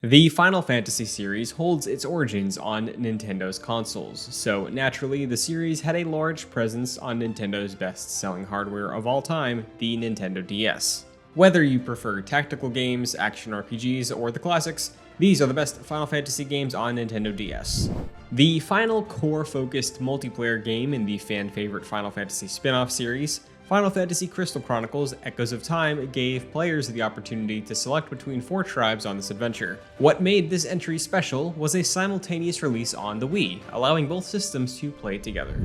The Final Fantasy series holds its origins on Nintendo's consoles, so naturally the series had a large presence on Nintendo's best-selling hardware of all time, the Nintendo DS. Whether you prefer tactical games, action RPGs, or the classics, these are the best Final Fantasy games on Nintendo DS. The final core-focused multiplayer game in the fan-favorite Final Fantasy spin-off series, Final Fantasy Crystal Chronicles Echoes of Time gave players the opportunity to select between 4 tribes on this adventure. What made this entry special was a simultaneous release on the Wii, allowing both systems to play together.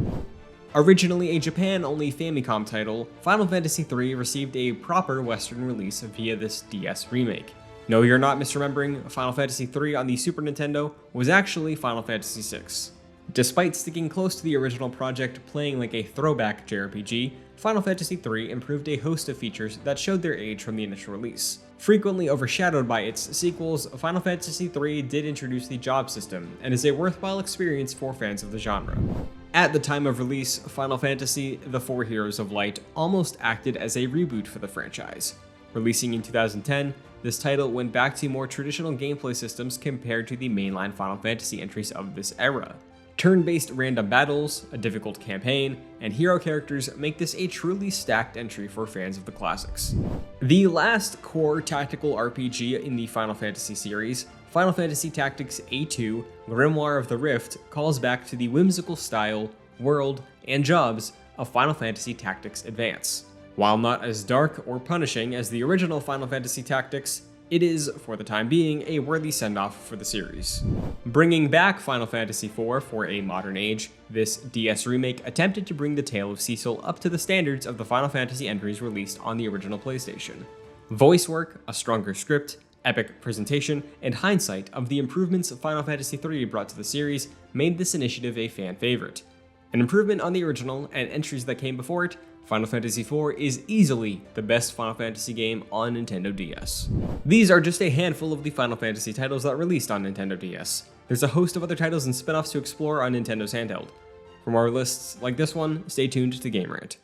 Originally a Japan-only Famicom title, Final Fantasy III received a proper Western release via this DS remake. No, you're not misremembering, Final Fantasy III on the Super Nintendo was actually Final Fantasy VI. Despite sticking close to the original project playing like a throwback JRPG, Final Fantasy III improved a host of features that showed their age from the initial release. Frequently overshadowed by its sequels, Final Fantasy III did introduce the job system, and is a worthwhile experience for fans of the genre. At the time of release, Final Fantasy The Four Heroes of Light almost acted as a reboot for the franchise. Releasing in 2010, this title went back to more traditional gameplay systems compared to the mainline Final Fantasy entries of this era. Turn-based random battles, a difficult campaign, and hero characters make this a truly stacked entry for fans of the classics. The last core tactical RPG in the Final Fantasy series, Final Fantasy Tactics A2 Grimoire of the Rift, calls back to the whimsical style, world, and jobs of Final Fantasy Tactics Advance. While not as dark or punishing as the original Final Fantasy Tactics, it is, for the time being, a worthy send-off for the series. Bringing back Final Fantasy IV for a modern age, this DS remake attempted to bring the tale of Cecil up to the standards of the Final Fantasy entries released on the original PlayStation. Voice work, a stronger script, epic presentation, and hindsight of the improvements Final Fantasy III brought to the series made this initiative a fan favorite. An improvement on the original and entries that came before it, Final Fantasy IV is easily the best Final Fantasy game on Nintendo DS. These are just a handful of the Final Fantasy titles that released on Nintendo DS. There's a host of other titles and spin-offs to explore on Nintendo's handheld. For more lists like this one, stay tuned to Game Rant.